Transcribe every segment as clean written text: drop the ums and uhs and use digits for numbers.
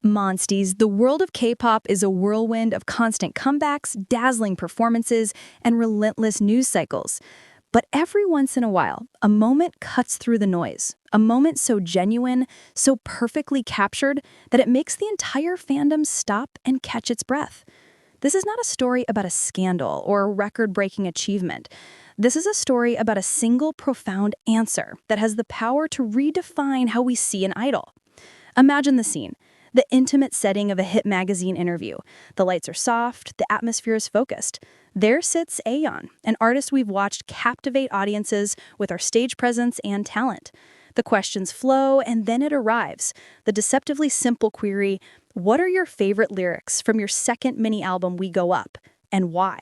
Monsties, the world of K-pop is a whirlwind of constant comebacks, dazzling performances, and relentless news cycles. But every once in a while, a moment cuts through the noise. A moment so genuine, so perfectly captured, that it makes the entire fandom stop and catch its breath. This is not a story about a scandal or a record-breaking achievement. This is a story about a single profound answer that has the power to redefine how we see an idol. Imagine the scene. The intimate setting of a hit magazine interview. The lights are soft, the atmosphere is focused. There sits Ahyeon, an artist we've watched captivate audiences with our stage presence and talent. The questions flow, and then it arrives. The deceptively simple query, what are your favorite lyrics from your second mini-album We Go Up, and why?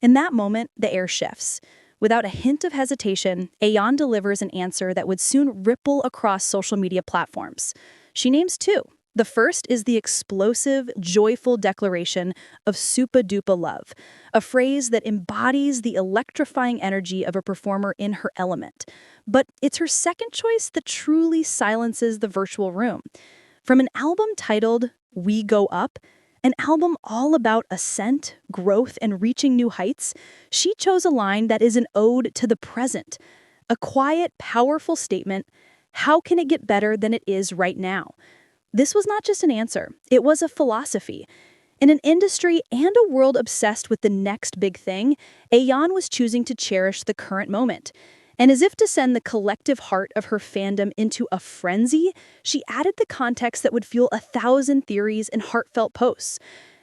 In that moment, the air shifts. Without a hint of hesitation, Ahyeon delivers an answer that would soon ripple across social media platforms. She names two. The first is the explosive, joyful declaration of SUPA DUPA LUV, a phrase that embodies the electrifying energy of a performer in her element. But it's her second choice that truly silences the virtual room. From an album titled We Go Up, an album all about ascent, growth, and reaching new heights, she chose a line that is an ode to the present. A quiet, powerful statement, how can it get better than it is right now? This was not just an answer, it was a philosophy. In an industry and a world obsessed with the next big thing, Ahyeon was choosing to cherish the current moment. And as if to send the collective heart of her fandom into a frenzy, she added the context that would fuel 1,000 theories and heartfelt posts.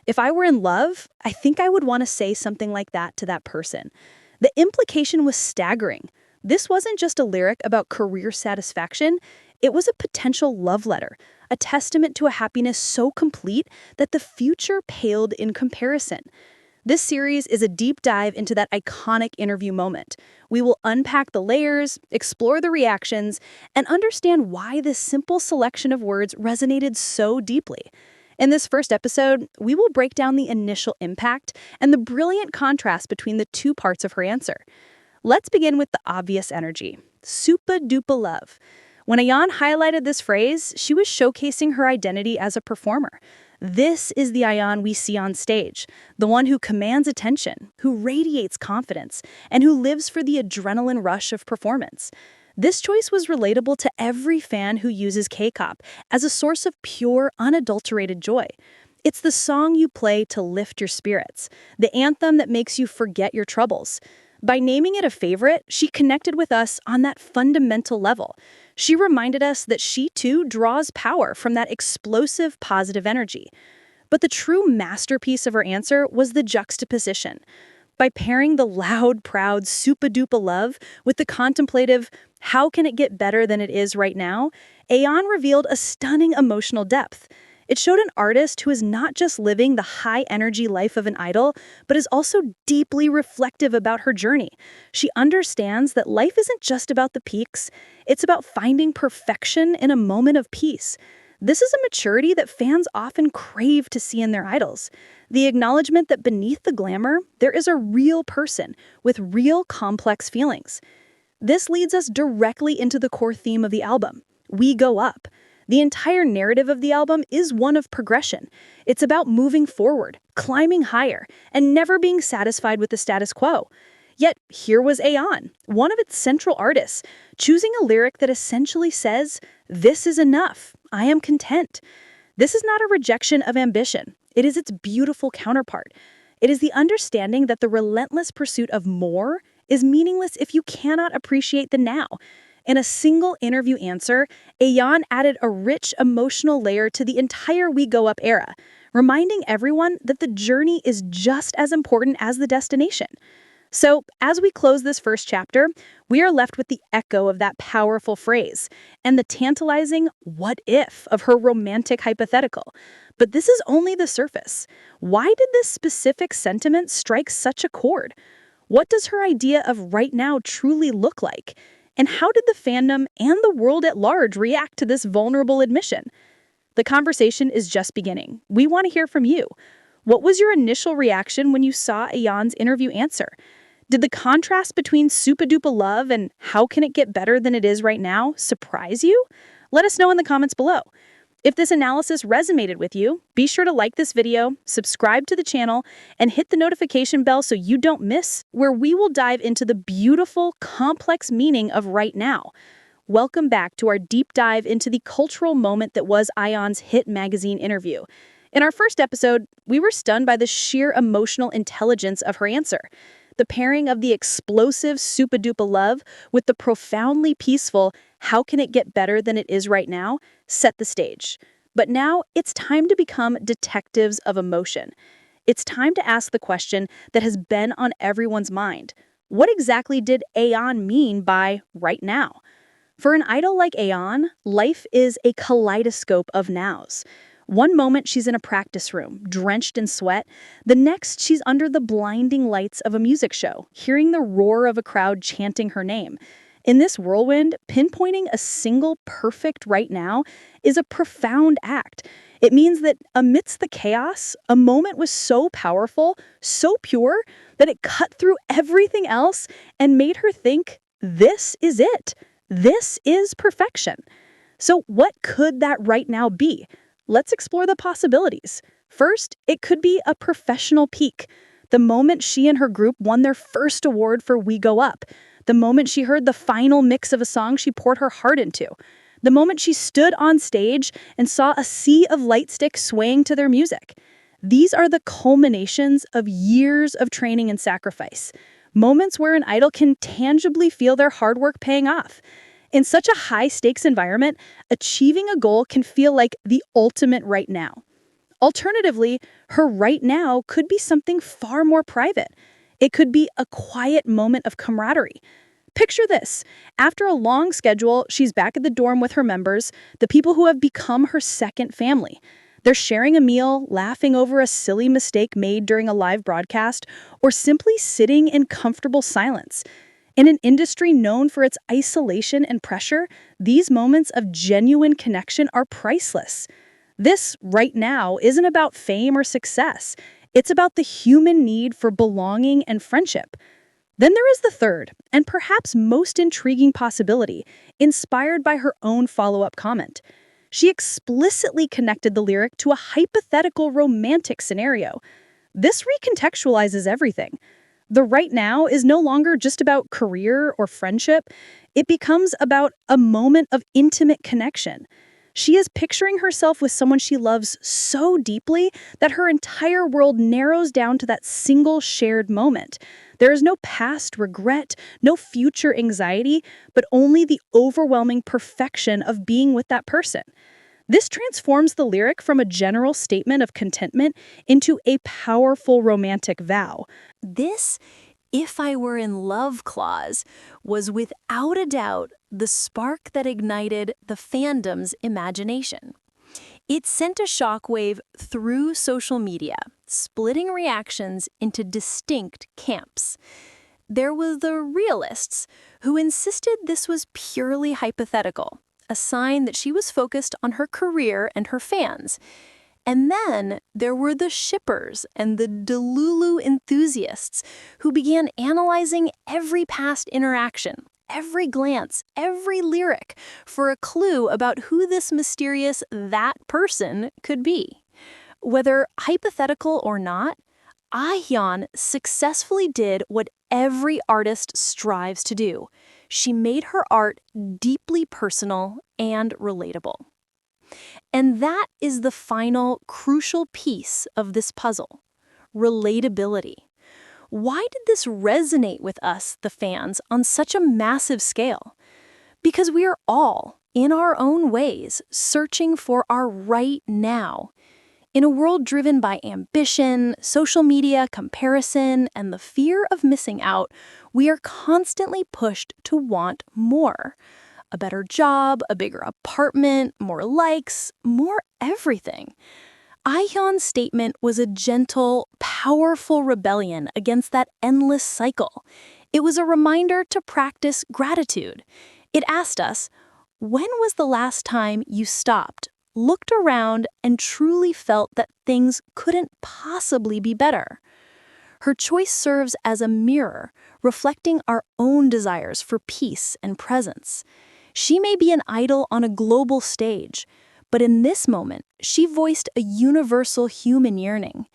If I were in love, I think I would want to say something like that to that person. The implication was staggering. This wasn't just a lyric about career satisfaction, it was a potential love letter, a testament to a happiness so complete that the future paled in comparison. This series is a deep dive into that iconic interview moment. We will unpack the layers, explore the reactions, and understand why this simple selection of words resonated so deeply. In this first episode, we will break down the initial impact and the brilliant contrast between the two parts of her answer. Let's begin with the obvious energy. SUPA DUPA LUV. When Ahyeon highlighted this phrase, she was showcasing her identity as a performer. This is the Ahyeon we see on stage, the one who commands attention, who radiates confidence, and who lives for the adrenaline rush of performance. This choice was relatable to every fan who uses K-pop as a source of pure, unadulterated joy. It's the song you play to lift your spirits, the anthem that makes you forget your troubles. By naming it a favorite, she connected with us on that fundamental level. She reminded us that she, too, draws power from that explosive positive energy. But the true masterpiece of her answer was the juxtaposition. By pairing the loud, proud SUPA DUPA LUV with the contemplative, how can it get better than it is right now, Ahyeon revealed a stunning emotional depth. It showed an artist who is not just living the high-energy life of an idol, but is also deeply reflective about her journey. She understands that life isn't just about the peaks, it's about finding perfection in a moment of peace. This is a maturity that fans often crave to see in their idols. The acknowledgement that beneath the glamour, there is a real person with real complex feelings. This leads us directly into the core theme of the album, We Go Up. The entire narrative of the album is one of progression. It's about moving forward, climbing higher, and never being satisfied with the status quo. Yet, here was Ahyeon, one of its central artists, choosing a lyric that essentially says, "This is enough. I am content." This is not a rejection of ambition. It is its beautiful counterpart. It is the understanding that the relentless pursuit of more is meaningless if you cannot appreciate the now. In a single interview answer, Ahyeon added a rich emotional layer to the entire We Go Up era, reminding everyone that the journey is just as important as the destination. So, as we close this first chapter, we are left with the echo of that powerful phrase and the tantalizing what if of her romantic hypothetical. But this is only the surface. Why did this specific sentiment strike such a chord? What does her idea of right now truly look like? And how did the fandom and the world at large react to this vulnerable admission? The conversation is just beginning. We want to hear from you. What was your initial reaction when you saw Ahyeon's interview answer? Did the contrast between SUPA DUPA LUV and how can it get better than it is right now surprise you? Let us know in the comments below. If this analysis resonated with you, be sure to like this video, subscribe to the channel, and hit the notification bell so you don't miss where we will dive into the beautiful, complex meaning of right now. Welcome back to our deep dive into the cultural moment that was Ahyeon's hit magazine interview. In our first episode, we were stunned by the sheer emotional intelligence of her answer. The pairing of the explosive SUPA DUPA LUV with the profoundly peaceful "how can it get better than it is right now" set the stage. But now it's time to become detectives of emotion. It's time to ask the question that has been on everyone's mind. What exactly did Ahyeon mean by right now? For an idol like Ahyeon, life is a kaleidoscope of nows. One moment she's in a practice room, drenched in sweat. The next, she's under the blinding lights of a music show, hearing the roar of a crowd chanting her name. In this whirlwind, pinpointing a single perfect right now is a profound act. It means that amidst the chaos, a moment was so powerful, so pure, that it cut through everything else and made her think, this is it. This is perfection. So what could that right now be? Let's explore the possibilities. First, it could be a professional peak. The moment she and her group won their first award for We Go Up. The moment she heard the final mix of a song she poured her heart into. The moment she stood on stage and saw a sea of light sticks swaying to their music. These are the culminations of years of training and sacrifice. Moments where an idol can tangibly feel their hard work paying off. In such a high-stakes environment, achieving a goal can feel like the ultimate right now. Alternatively, her right now could be something far more private. It could be a quiet moment of camaraderie. Picture this. After a long schedule, she's back at the dorm with her members, the people who have become her second family. They're sharing a meal, laughing over a silly mistake made during a live broadcast, or simply sitting in comfortable silence. In an industry known for its isolation and pressure, these moments of genuine connection are priceless. This, right now, isn't about fame or success. It's about the human need for belonging and friendship. Then there is the third, and perhaps most intriguing possibility, inspired by her own follow-up comment. She explicitly connected the lyric to a hypothetical romantic scenario. This recontextualizes everything. The right now is no longer just about career or friendship. It becomes about a moment of intimate connection. She is picturing herself with someone she loves so deeply that her entire world narrows down to that single shared moment. There is no past regret, no future anxiety, but only the overwhelming perfection of being with that person. This transforms the lyric from a general statement of contentment into a powerful romantic vow. This "if I were in love" clause was without a doubt the spark that ignited the fandom's imagination. It sent a shockwave through social media, splitting reactions into distinct camps. There were the realists, who insisted this was purely hypothetical, a sign that she was focused on her career and her fans. And then there were the shippers and the Delulu enthusiasts who began analyzing every past interaction, every glance, every lyric for a clue about who this mysterious that person could be. Whether hypothetical or not, Ahyeon successfully did what every artist strives to do. She made her art deeply personal and relatable. And that is the final crucial piece of this puzzle: relatability. Why did this resonate with us, the fans, on such a massive scale? Because we are all, in our own ways, searching for our right now. In a world driven by ambition, social media, comparison, and the fear of missing out, we are constantly pushed to want more. A better job, a bigger apartment, more likes, more everything. Ahyeon's statement was a gentle, powerful rebellion against that endless cycle. It was a reminder to practice gratitude. It asked us, when was the last time you stopped, looked around, and truly felt that things couldn't possibly be better? Her choice serves as a mirror, reflecting our own desires for peace and presence. She may be an idol on a global stage, But in this moment, she voiced a universal human yearning.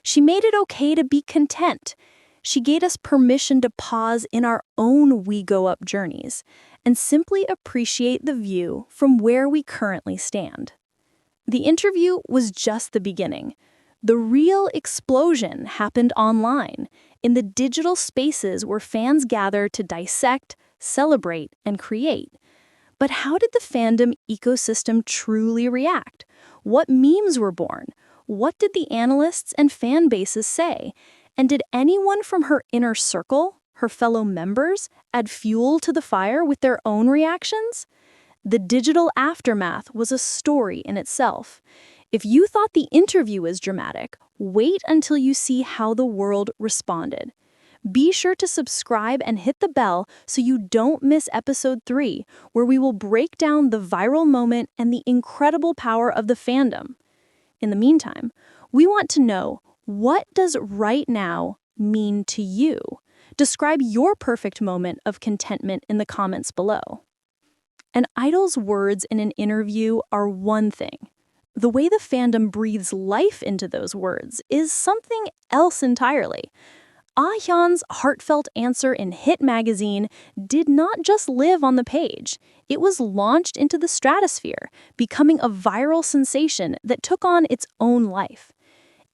She made it okay to be content. She gave us permission to pause in our own we go up journeys and simply appreciate the view from where we currently stand. The interview was just the beginning. The real explosion happened online, in the digital spaces where fans gather to dissect, celebrate, and create. But how did the fandom ecosystem truly react? What memes were born? What did the analysts and fan bases say? And did anyone from her inner circle, her fellow members, add fuel to the fire with their own reactions? The digital aftermath was a story in itself. If you thought the interview was dramatic, wait until you see how the world responded. Be sure to subscribe and hit the bell so you don't miss episode 3, where we will break down the viral moment and the incredible power of the fandom. In the meantime, we want to know, what does right now mean to you? Describe your perfect moment of contentment in the comments below. An idol's words in an interview are one thing. The way the fandom breathes life into those words is something else entirely. Ahyeon's heartfelt answer in Hit magazine did not just live on the page. It was launched into the stratosphere, becoming a viral sensation that took on its own life.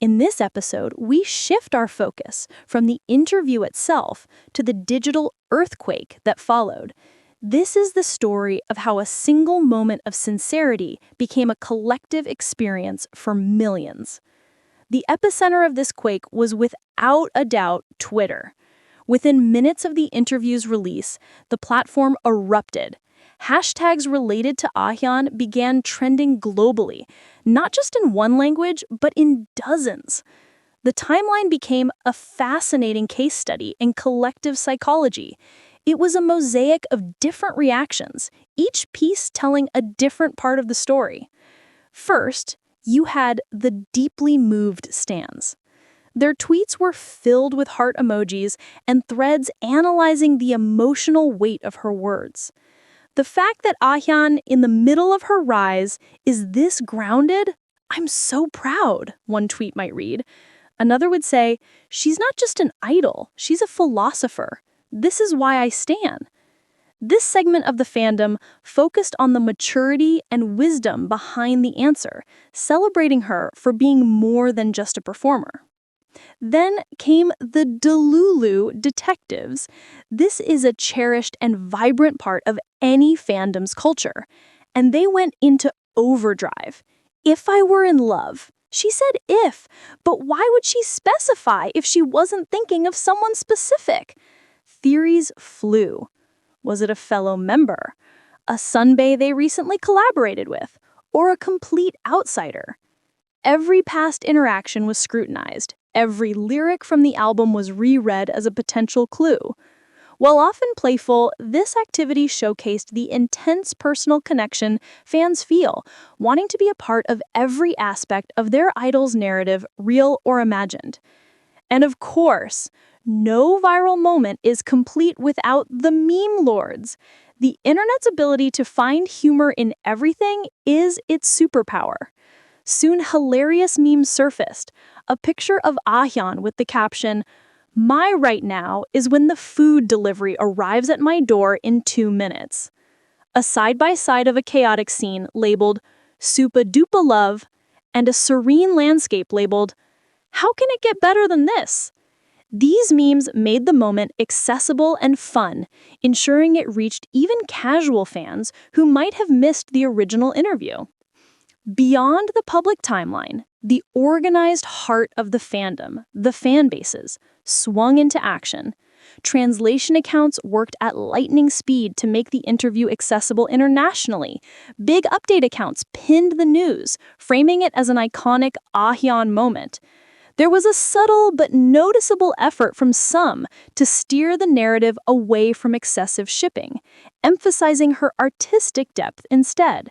In this episode, we shift our focus from the interview itself to the digital earthquake that followed. This is the story of how a single moment of sincerity became a collective experience for millions. The epicenter of this quake was without a doubt Twitter. Within minutes of the interview's release, the platform erupted. Hashtags related to Ahyeon began trending globally, not just in one language, but in dozens. The timeline became a fascinating case study in collective psychology. It was a mosaic of different reactions, each piece telling a different part of the story. First, you had the deeply moved stans. Their tweets were filled with heart emojis and threads analyzing the emotional weight of her words. The fact that Ahyeon, in the middle of her rise, is this grounded, "I'm so proud," one tweet might read. Another would say, "She's not just an idol, she's a philosopher. This is why I stan." This segment of the fandom focused on the maturity and wisdom behind the answer, celebrating her for being more than just a performer. Then came the Delulu detectives. This is a cherished and vibrant part of any fandom's culture, and they went into overdrive. If I were in love. She said if, but why would she specify if she wasn't thinking of someone specific? Theories flew. Was it a fellow member, a sunbae they recently collaborated with, or a complete outsider? Every past interaction was scrutinized. Every lyric from the album was reread as a potential clue. While often playful, this activity showcased the intense personal connection fans feel, wanting to be a part of every aspect of their idol's narrative, real or imagined. And of course, no viral moment is complete without the meme lords. The internet's ability to find humor in everything is its superpower. Soon hilarious memes surfaced, a picture of Ahyeon with the caption, "My right now is when the food delivery arrives at my door in 2 minutes." A side-by-side of a chaotic scene labeled "SUPA DUPA LUV" and a serene landscape labeled, "How can it get better than this?" These memes made the moment accessible and fun, ensuring it reached even casual fans who might have missed the original interview. Beyond the public timeline, the organized heart of the fandom, the fan bases, swung into action. Translation accounts worked at lightning speed to make the interview accessible internationally. Big update accounts pinned the news, framing it as an iconic Ahyeon moment. There was a subtle but noticeable effort from some to steer the narrative away from excessive shipping, emphasizing her artistic depth instead.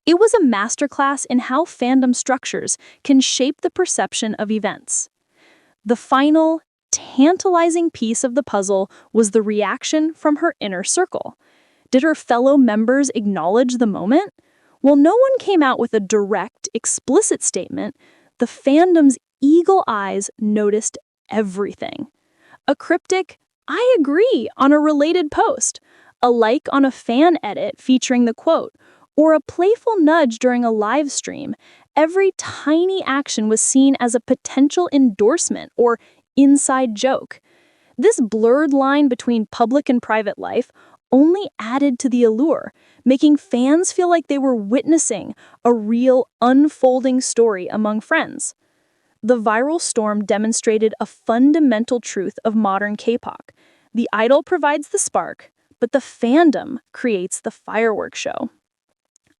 It was a masterclass in how fandom structures can shape the perception of events. The final, tantalizing piece of the puzzle was the reaction from her inner circle. Did her fellow members acknowledge the moment? While no one came out with a direct, explicit statement, the fandom's eagle eyes noticed everything. A cryptic, "I agree," on a related post, a like on a fan edit featuring the quote, or a playful nudge during a live stream. Every tiny action was seen as a potential endorsement or inside joke. This blurred line between public and private life only added to the allure, making fans feel like they were witnessing a real unfolding story among friends. The viral storm demonstrated a fundamental truth of modern K-pop. The idol provides the spark, but the fandom creates the fireworks show.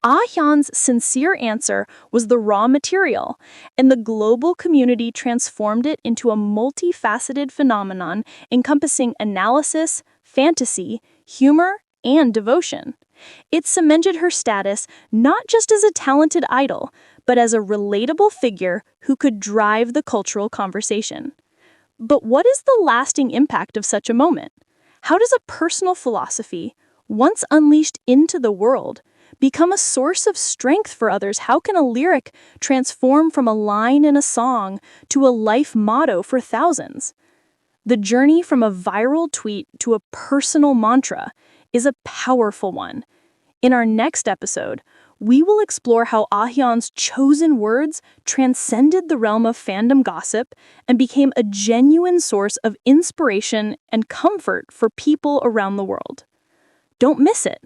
Ahyeon's sincere answer was the raw material, and the global community transformed it into a multifaceted phenomenon encompassing analysis, fantasy, humor, and devotion. It cemented her status not just as a talented idol, but as a relatable figure who could drive the cultural conversation. But what is the lasting impact of such a moment? How does a personal philosophy, once unleashed into the world, become a source of strength for others? How can a lyric transform from a line in a song to a life motto for thousands? The journey from a viral tweet to a personal mantra is a powerful one. In our next episode, we will explore how Ahyeon's chosen words transcended the realm of fandom gossip and became a genuine source of inspiration and comfort for people around the world. Don't miss it.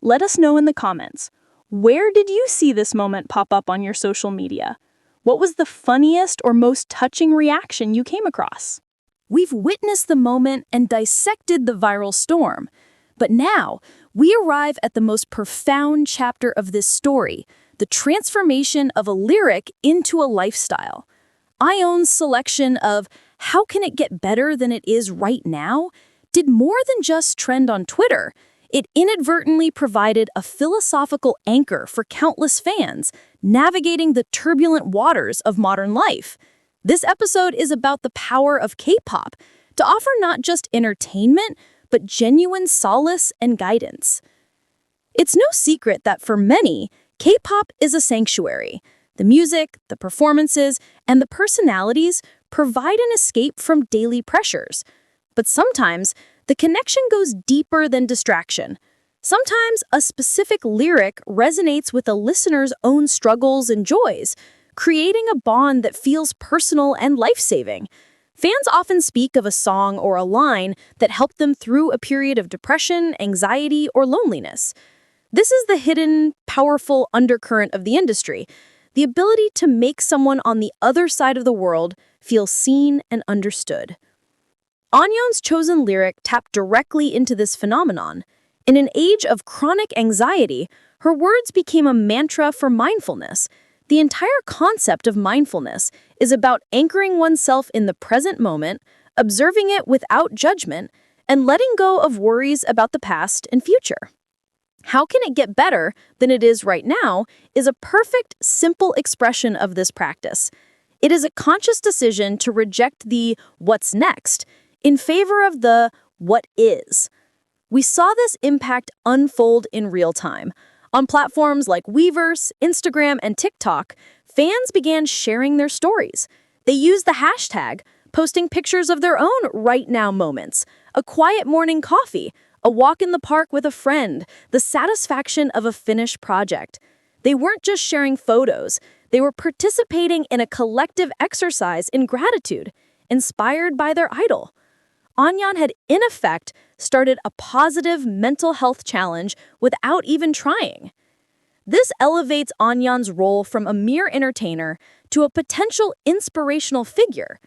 Let us know in the comments. Where did you see this moment pop up on your social media? What was the funniest or most touching reaction you came across? We've witnessed the moment and dissected the viral storm. But now, we arrive at the most profound chapter of this story, the transformation of a lyric into a lifestyle. Ahyeon's selection of "How can it get better than it is right now?" did more than just trend on Twitter. It inadvertently provided a philosophical anchor for countless fans, navigating the turbulent waters of modern life. This episode is about the power of K-pop to offer not just entertainment, but genuine solace and guidance. It's no secret that for many, K-pop is a sanctuary. The music, the performances, and the personalities provide an escape from daily pressures. But sometimes, the connection goes deeper than distraction. Sometimes a specific lyric resonates with a listener's own struggles and joys, creating a bond that feels personal and life-saving. Fans often speak of a song or a line that helped them through a period of depression, anxiety, or loneliness. This is the hidden, powerful undercurrent of the industry, the ability to make someone on the other side of the world feel seen and understood. Ahyeon's chosen lyric tapped directly into this phenomenon. In an age of chronic anxiety, her words became a mantra for mindfulness. The entire concept of mindfulness is about anchoring oneself in the present moment, observing it without judgment, and letting go of worries about the past and future. How can it get better than it is right now is a perfect, simple expression of this practice. It is a conscious decision to reject the "what's next" in favor of the "what is." We saw this impact unfold in real time. On platforms like Weverse, Instagram, and TikTok, fans began sharing their stories. They used the hashtag, posting pictures of their own right now moments, a quiet morning coffee, a walk in the park with a friend, the satisfaction of a finished project. They weren't just sharing photos, they were participating in a collective exercise in gratitude, inspired by their idol. Ahyeon had, in effect, started a positive mental health challenge without even trying. This elevates Ahyeon's role from a mere entertainer to a potential inspirational figure.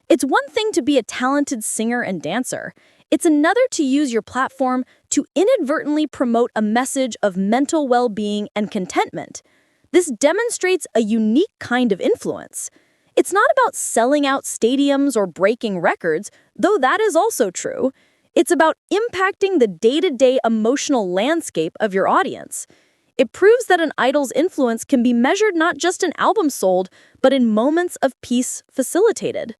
It's one thing to be a talented singer and dancer. It's another to use your platform to inadvertently promote a message of mental well-being and contentment. This demonstrates a unique kind of influence. It's not about selling out stadiums or breaking records, though that is also true. It's about impacting the day-to-day emotional landscape of your audience. It proves that an idol's influence can be measured not just in albums sold, but in moments of peace facilitated.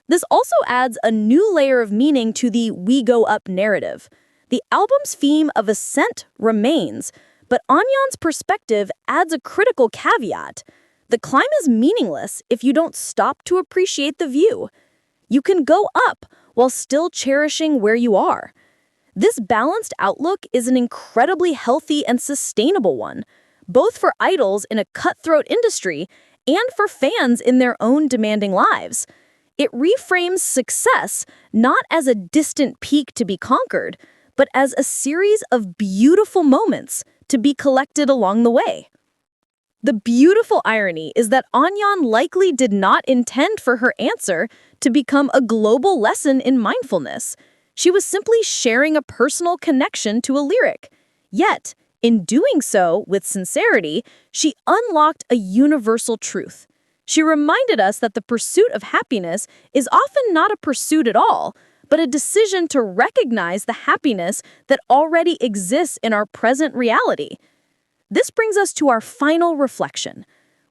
This also adds a new layer of meaning to the "we go up" narrative. The album's theme of ascent remains, But Anyeon's perspective adds a critical caveat. The climb is meaningless if you don't stop to appreciate the view. You can go up while still cherishing where you are. This balanced outlook is an incredibly healthy and sustainable one, both for idols in a cutthroat industry and for fans in their own demanding lives. It reframes success not as a distant peak to be conquered, but as a series of beautiful moments to be collected along the way. The beautiful irony is that Ahyeon likely did not intend for her answer to become a global lesson in mindfulness. She was simply sharing a personal connection to a lyric. Yet, in doing so with sincerity, she unlocked a universal truth. She reminded us that the pursuit of happiness is often not a pursuit at all, but a decision to recognize the happiness that already exists in our present reality. This brings us to our final reflection.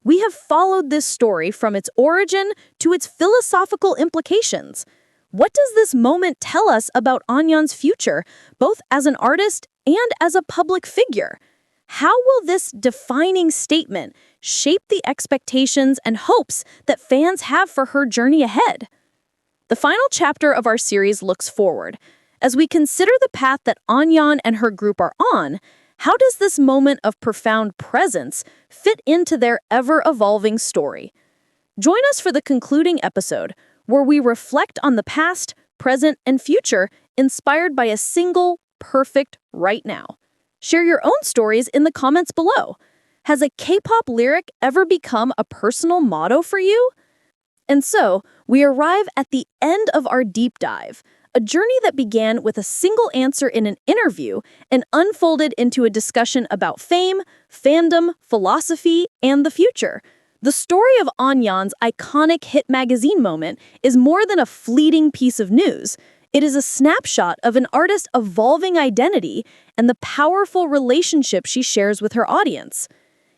We have followed this story from its origin to its philosophical implications. What does this moment tell us about Ahyeon's future, both as an artist and as a public figure? How will this defining statement shape the expectations and hopes that fans have for her journey ahead? The final chapter of our series looks forward. As we consider the path that Ahyeon and her group are on, how does this moment of profound presence fit into their ever-evolving story? Join us for the concluding episode, where we reflect on the past, present, and future inspired by a single, perfect right now. Share your own stories in the comments below. Has a K-pop lyric ever become a personal motto for you? And so, we arrive at the end of our deep dive, a journey that began with a single answer in an interview and unfolded into a discussion about fame, fandom, philosophy, and the future. The story of Ahyeon's iconic hit magazine moment is more than a fleeting piece of news. It is a snapshot of an artist's evolving identity and the powerful relationship she shares with her audience.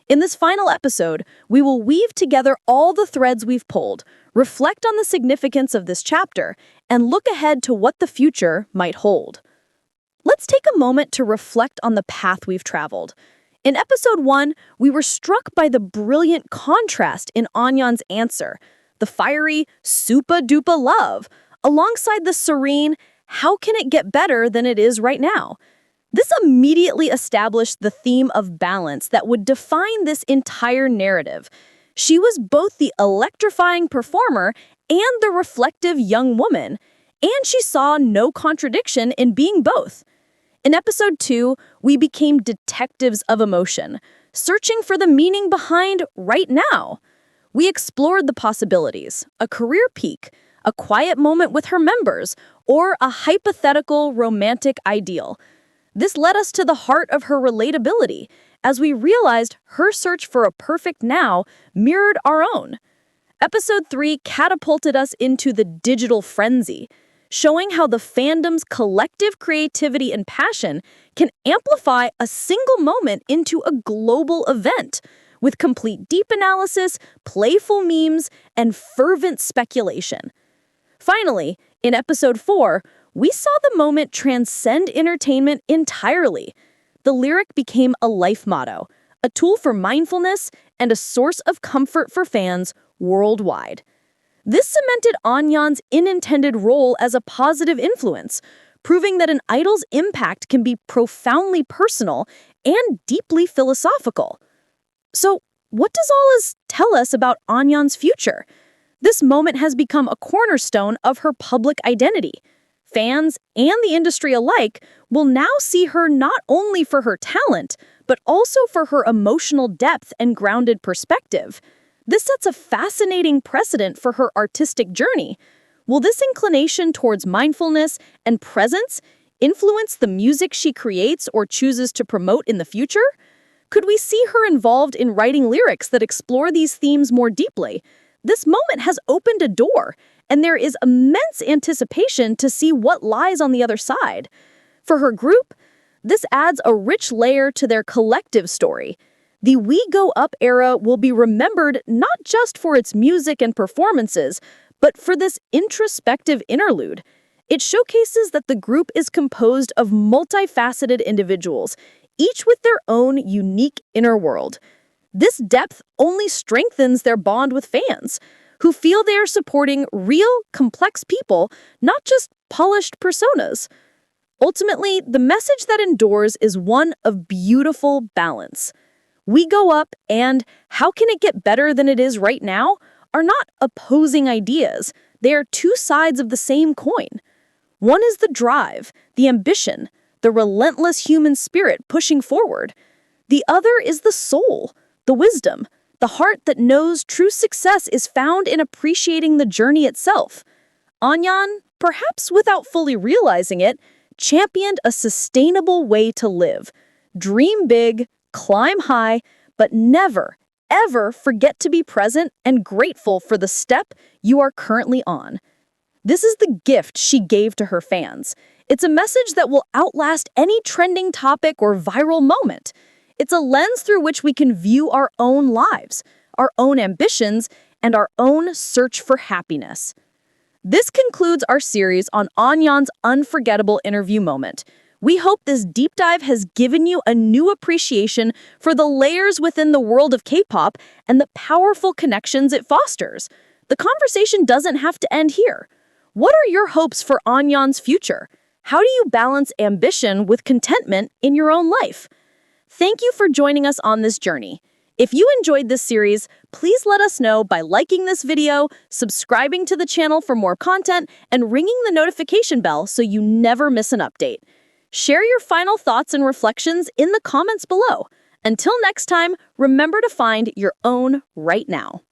In this final episode, we will weave together all the threads we've pulled, reflect on the significance of this chapter, and look ahead to what the future might hold. Let's take a moment to reflect on the path we've traveled. In episode 1, we were struck by the brilliant contrast in Ahyeon's answer, the fiery SUPA DUPA LUV, alongside the serene, how can it get better than it is right now? This immediately established the theme of balance that would define this entire narrative. She was both the electrifying performer and the reflective young woman, and she saw no contradiction in being both. In episode 2, we became detectives of emotion, searching for the meaning behind right now. We explored the possibilities, a career peak, a quiet moment with her members, or a hypothetical romantic ideal. This led us to the heart of her relatability, as we realized her search for a perfect now mirrored our own. Episode 3 catapulted us into the digital frenzy, showing how the fandom's collective creativity and passion can amplify a single moment into a global event, with complete deep analysis, playful memes, and fervent speculation. Finally, in episode 4, we saw the moment transcend entertainment entirely. The lyric became a life motto, a tool for mindfulness, and a source of comfort for fans worldwide. This cemented Ahyeon's unintended role as a positive influence, proving that an idol's impact can be profoundly personal and deeply philosophical. So, what does all this tell us about Ahyeon's future? This moment has become a cornerstone of her public identity. Fans and the industry alike will now see her not only for her talent, but also for her emotional depth and grounded perspective. This sets a fascinating precedent for her artistic journey. Will this inclination towards mindfulness and presence influence the music she creates or chooses to promote in the future? Could we see her involved in writing lyrics that explore these themes more deeply? This moment has opened a door, and there is immense anticipation to see what lies on the other side. For her group, this adds a rich layer to their collective story. The We Go Up era will be remembered not just for its music and performances, but for this introspective interlude. It showcases that the group is composed of multifaceted individuals, each with their own unique inner world. This depth only strengthens their bond with fans, who feel they are supporting real, complex people, not just polished personas. Ultimately, the message that endures is one of beautiful balance. We go up, and how can it get better than it is right now are not opposing ideas. They are two sides of the same coin. One is the drive, the ambition, the relentless human spirit pushing forward. The other is the soul, the wisdom, the heart that knows true success is found in appreciating the journey itself. Ahyeon, perhaps without fully realizing it, championed a sustainable way to live. Dream big, climb high, but never, ever forget to be present and grateful for the step you are currently on. This is the gift she gave to her fans. It's a message that will outlast any trending topic or viral moment. It's a lens through which we can view our own lives, our own ambitions, and our own search for happiness. This concludes our series on Ahyeon's unforgettable interview moment. We hope this deep dive has given you a new appreciation for the layers within the world of K-pop and the powerful connections it fosters. The conversation doesn't have to end here. What are your hopes for Ahyeon's future? How do you balance ambition with contentment in your own life? Thank you for joining us on this journey. If you enjoyed this series, please let us know by liking this video, subscribing to the channel for more content, and ringing the notification bell so you never miss an update. Share your final thoughts and reflections in the comments below. Until next time, remember to find your own right now.